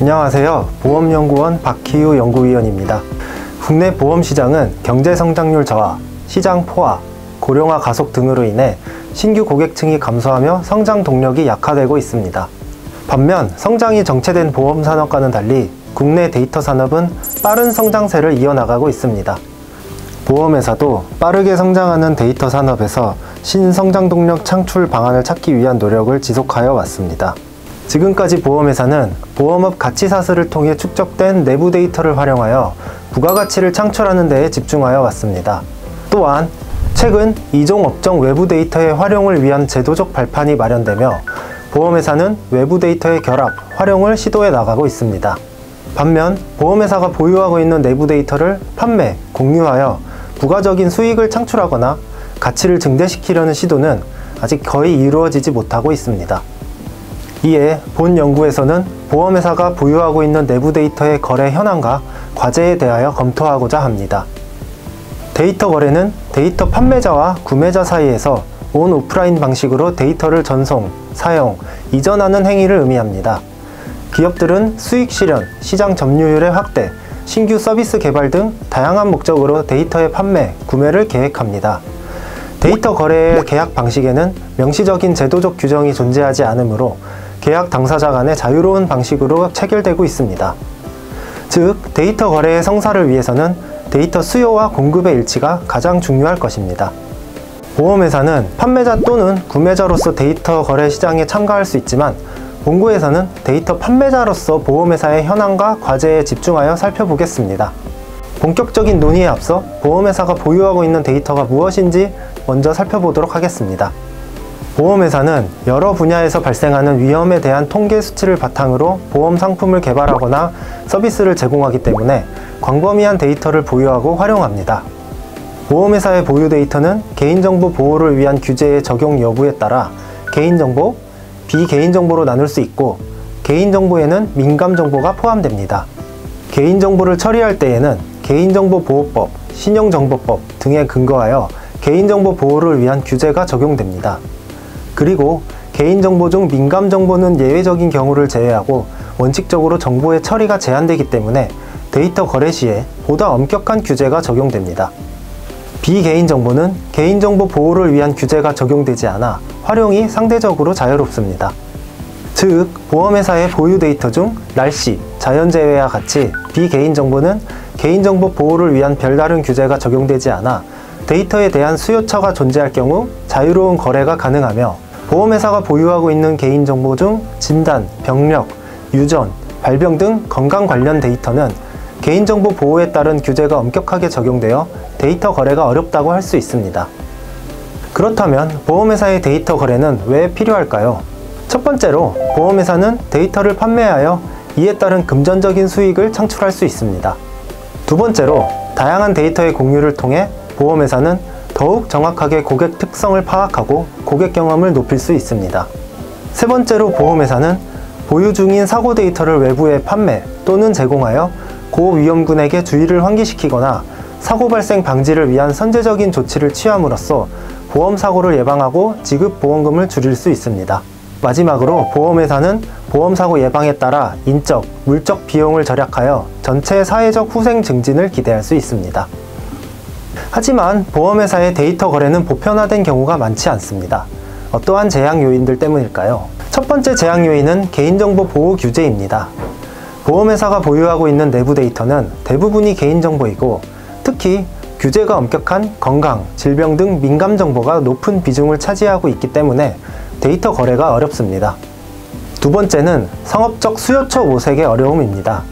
안녕하세요. 보험연구원 박희우 연구위원입니다. 국내 보험시장은 경제성장률 저하, 시장 포화, 고령화 가속 등으로 인해 신규 고객층이 감소하며 성장 동력이 약화되고 있습니다. 반면 성장이 정체된 보험산업과는 달리 국내 데이터 산업은 빠른 성장세를 이어나가고 있습니다. 보험회사도 빠르게 성장하는 데이터 산업에서 신성장 동력 창출 방안을 찾기 위한 노력을 지속하여 왔습니다. 지금까지 보험회사는 보험업 가치사슬을 통해 축적된 내부 데이터를 활용하여 부가가치를 창출하는 데에 집중하여 왔습니다. 또한 최근 이종 업종 외부 데이터의 활용을 위한 제도적 발판이 마련되며 보험회사는 외부 데이터의 결합, 활용을 시도해 나가고 있습니다. 반면 보험회사가 보유하고 있는 내부 데이터를 판매, 공유하여 부가적인 수익을 창출하거나 가치를 증대시키려는 시도는 아직 거의 이루어지지 못하고 있습니다. 이에 본 연구에서는 보험회사가 보유하고 있는 내부 데이터의 거래 현황과 과제에 대하여 검토하고자 합니다. 데이터 거래는 데이터 판매자와 구매자 사이에서 온 오프라인 방식으로 데이터를 전송, 사용, 이전하는 행위를 의미합니다. 기업들은 수익 실현, 시장 점유율의 확대, 신규 서비스 개발 등 다양한 목적으로 데이터의 판매, 구매를 계획합니다. 데이터 거래의 계약 방식에는 명시적인 제도적 규정이 존재하지 않으므로 계약 당사자 간의 자유로운 방식으로 체결되고 있습니다. 즉, 데이터 거래의 성사를 위해서는 데이터 수요와 공급의 일치가 가장 중요할 것입니다. 보험회사는 판매자 또는 구매자로서 데이터 거래 시장에 참가할 수 있지만 본구에서는 데이터 판매자로서 보험회사의 현황과 과제에 집중하여 살펴보겠습니다. 본격적인 논의에 앞서 보험회사가 보유하고 있는 데이터가 무엇인지 먼저 살펴보도록 하겠습니다. 보험회사는 여러 분야에서 발생하는 위험에 대한 통계 수치를 바탕으로 보험 상품을 개발하거나 서비스를 제공하기 때문에 광범위한 데이터를 보유하고 활용합니다. 보험회사의 보유 데이터는 개인정보 보호를 위한 규제의 적용 여부에 따라 개인정보, 비개인정보로 나눌 수 있고 개인정보에는 민감정보가 포함됩니다. 개인정보를 처리할 때에는 개인정보보호법, 신용정보법 등에 근거하여 개인정보 보호를 위한 규제가 적용됩니다. 그리고 개인정보 중 민감정보는 예외적인 경우를 제외하고 원칙적으로 정보의 처리가 제한되기 때문에 데이터 거래 시에 보다 엄격한 규제가 적용됩니다. 비개인정보는 개인정보 보호를 위한 규제가 적용되지 않아 활용이 상대적으로 자유롭습니다. 즉, 보험회사의 보유 데이터 중 날씨, 자연재해와 같이 비개인정보는 개인정보 보호를 위한 별다른 규제가 적용되지 않아 데이터에 대한 수요처가 존재할 경우 자유로운 거래가 가능하며 보험회사가 보유하고 있는 개인정보 중 진단, 병력, 유전, 발병 등 건강 관련 데이터는 개인정보 보호에 따른 규제가 엄격하게 적용되어 데이터 거래가 어렵다고 할 수 있습니다. 그렇다면 보험회사의 데이터 거래는 왜 필요할까요? 첫 번째로 보험회사는 데이터를 판매하여 이에 따른 금전적인 수익을 창출할 수 있습니다. 두 번째로 다양한 데이터의 공유를 통해 보험회사는 더욱 정확하게 고객 특성을 파악하고 고객 경험을 높일 수 있습니다. 세 번째로 보험회사는 보유 중인 사고 데이터를 외부에 판매 또는 제공하여 고위험군에게 주의를 환기시키거나 사고 발생 방지를 위한 선제적인 조치를 취함으로써 보험사고를 예방하고 지급 보험금을 줄일 수 있습니다. 마지막으로 보험회사는 보험사고 예방에 따라 인적, 물적 비용을 절약하여 전체 사회적 후생 증진을 기대할 수 있습니다. 하지만 보험회사의 데이터 거래는 보편화된 경우가 많지 않습니다. 어떠한 제약 요인들 때문일까요? 첫 번째 제약 요인은 개인정보 보호 규제입니다. 보험회사가 보유하고 있는 내부 데이터는 대부분이 개인정보이고 특히 규제가 엄격한 건강, 질병 등 민감정보가 높은 비중을 차지하고 있기 때문에 데이터 거래가 어렵습니다. 두 번째는 상업적 수요처 모색의 어려움입니다.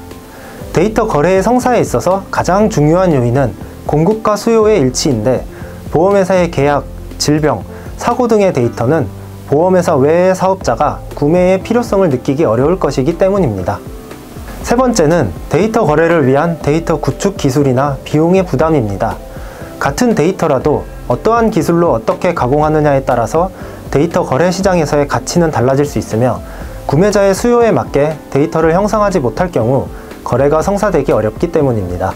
데이터 거래의 성사에 있어서 가장 중요한 요인은 공급과 수요의 일치인데 보험회사의 계약, 질병, 사고 등의 데이터는 보험회사 외의 사업자가 구매의 필요성을 느끼기 어려울 것이기 때문입니다. 세 번째는 데이터 거래를 위한 데이터 구축 기술이나 비용의 부담입니다. 같은 데이터라도 어떠한 기술로 어떻게 가공하느냐에 따라서 데이터 거래 시장에서의 가치는 달라질 수 있으며 구매자의 수요에 맞게 데이터를 형성하지 못할 경우 거래가 성사되기 어렵기 때문입니다.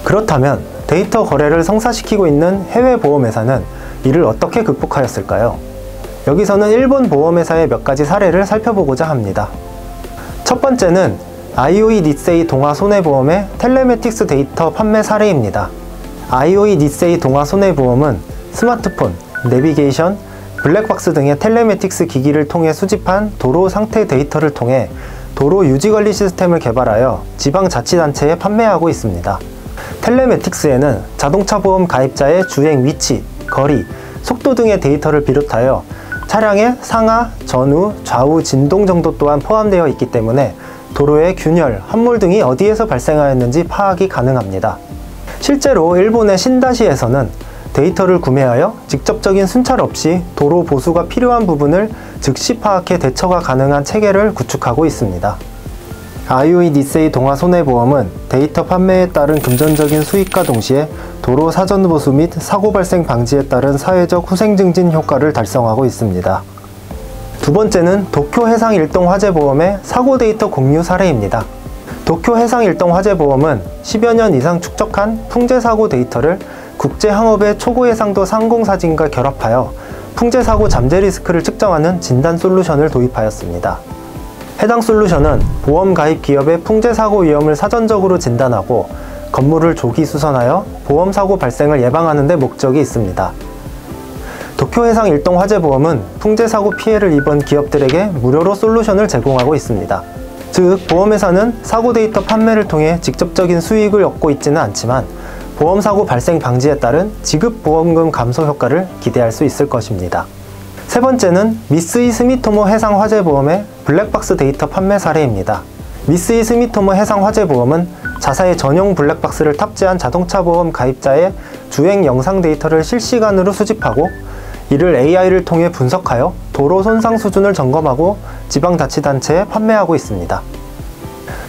그렇다면 데이터 거래를 성사시키고 있는 해외 보험회사는 이를 어떻게 극복하였을까요? 여기서는 일본 보험회사의 몇 가지 사례를 살펴보고자 합니다. 첫 번째는 아이오이 니세이 동아 손해보험의 텔레매틱스 데이터 판매 사례입니다. 아이오이 니세이 동아 손해보험은 스마트폰, 내비게이션, 블랙박스 등의 텔레매틱스 기기를 통해 수집한 도로 상태 데이터를 통해 도로 유지관리 시스템을 개발하여 지방자치단체에 판매하고 있습니다. 텔레매틱스에는 자동차 보험 가입자의 주행 위치, 거리, 속도 등의 데이터를 비롯하여 차량의 상하, 전후, 좌우 진동 정도 또한 포함되어 있기 때문에 도로의 균열, 함몰 등이 어디에서 발생하였는지 파악이 가능합니다. 실제로 일본의 신다시에서는 데이터를 구매하여 직접적인 순찰 없이 도로 보수가 필요한 부분을 즉시 파악해 대처가 가능한 체계를 구축하고 있습니다. 아이오이 니세이 동아 손해보험은 데이터 판매에 따른 금전적인 수익과 동시에 도로 사전 보수 및 사고 발생 방지에 따른 사회적 후생 증진 효과를 달성하고 있습니다. 두 번째는 도쿄 해상 일동 화재 보험의 사고 데이터 공유 사례입니다. 도쿄 해상 일동 화재 보험은 10여 년 이상 축적한 풍재 사고 데이터를 국제 항업의 초고 해상도 상공 사진과 결합하여 풍재 사고 잠재 리스크를 측정하는 진단 솔루션을 도입하였습니다. 해당 솔루션은 보험 가입 기업의 풍재 사고 위험을 사전적으로 진단하고 건물을 조기 수선하여 보험 사고 발생을 예방하는 데 목적이 있습니다. 도쿄 해상 일동 화재 보험은 풍재 사고 피해를 입은 기업들에게 무료로 솔루션을 제공하고 있습니다. 즉, 보험회사는 사고 데이터 판매를 통해 직접적인 수익을 얻고 있지는 않지만 보험사고 발생 방지에 따른 지급 보험금 감소 효과를 기대할 수 있을 것입니다. 세 번째는 미쓰이 스미토모 해상 화재 보험의 블랙박스 데이터 판매 사례입니다. 미쓰이 스미토모 해상 화재 보험은 자사의 전용 블랙박스를 탑재한 자동차 보험 가입자의 주행 영상 데이터를 실시간으로 수집하고 이를 AI를 통해 분석하여 도로 손상 수준을 점검하고 지방자치단체에 판매하고 있습니다.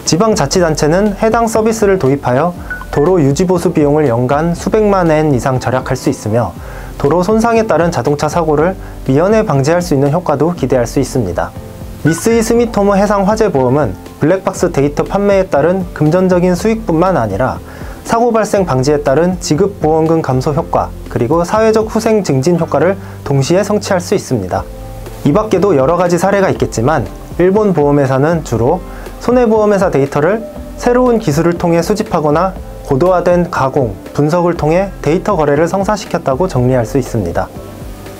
지방자치단체는 해당 서비스를 도입하여 도로 유지보수 비용을 연간 수백만 엔 이상 절약할 수 있으며 도로 손상에 따른 자동차 사고를 미연에 방지할 수 있는 효과도 기대할 수 있습니다. 미쓰이 스미토모 해상 화재 보험은 블랙박스 데이터 판매에 따른 금전적인 수익뿐만 아니라 사고 발생 방지에 따른 지급 보험금 감소 효과, 그리고 사회적 후생 증진 효과를 동시에 성취할 수 있습니다. 이 밖에도 여러 가지 사례가 있겠지만 일본 보험회사는 주로 손해보험회사 데이터를 새로운 기술을 통해 수집하거나 고도화된 가공, 분석을 통해 데이터 거래를 성사시켰다고 정리할 수 있습니다.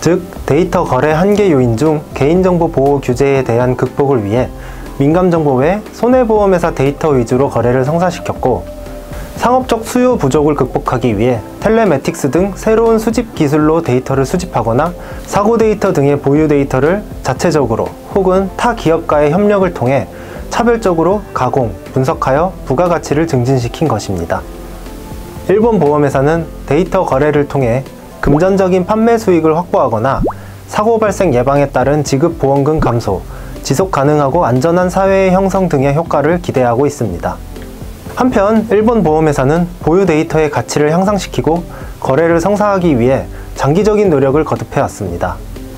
즉, 데이터 거래 한계 요인 중 개인정보 보호 규제에 대한 극복을 위해 민감정보 외 손해보험회사 데이터 위주로 거래를 성사시켰고, 상업적 수요 부족을 극복하기 위해 텔레매틱스 등 새로운 수집 기술로 데이터를 수집하거나 사고 데이터 등의 보유 데이터를 자체적으로 혹은 타 기업과의 협력을 통해 차별적으로 가공, 분석하여 부가가치를 증진시킨 것입니다. 일본 보험회사는 데이터 거래를 통해 금전적인 판매 수익을 확보하거나 사고 발생 예방에 따른 지급 보험금 감소, 지속 가능하고 안전한 사회의 형성 등의 효과를 기대하고 있습니다. 한편 일본 보험회사는 보유 데이터의 가치를 향상시키고 거래를 성사하기 위해 장기적인 노력을 거듭해왔습니다.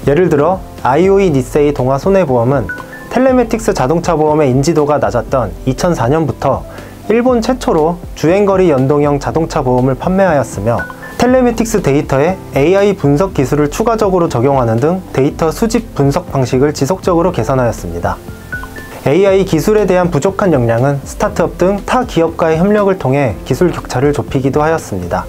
예를 들어 아이오이 니세이 동아 손해보험은 텔레매틱스 자동차 보험의 인지도가 낮았던 2004년부터 일본 최초로 주행거리 연동형 자동차 보험을 판매하였으며 텔레매틱스 데이터에 AI 분석 기술을 추가적으로 적용하는 등 데이터 수집 분석 방식을 지속적으로 개선하였습니다. AI 기술에 대한 부족한 역량은 스타트업 등 타 기업과의 협력을 통해 기술 격차를 좁히기도 하였습니다.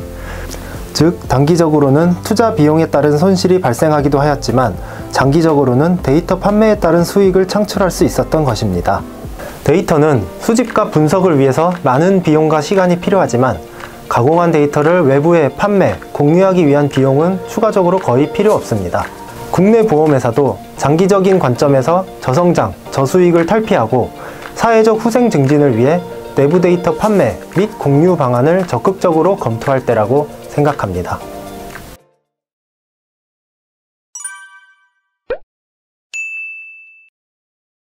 즉, 단기적으로는 투자 비용에 따른 손실이 발생하기도 하였지만 장기적으로는 데이터 판매에 따른 수익을 창출할 수 있었던 것입니다. 데이터는 수집과 분석을 위해서 많은 비용과 시간이 필요하지만 가공한 데이터를 외부에 판매, 공유하기 위한 비용은 추가적으로 거의 필요 없습니다. 국내 보험회사도 장기적인 관점에서 저성장, 저수익을 탈피하고 사회적 후생 증진을 위해 내부 데이터 판매 및 공유 방안을 적극적으로 검토할 때라고 생각합니다.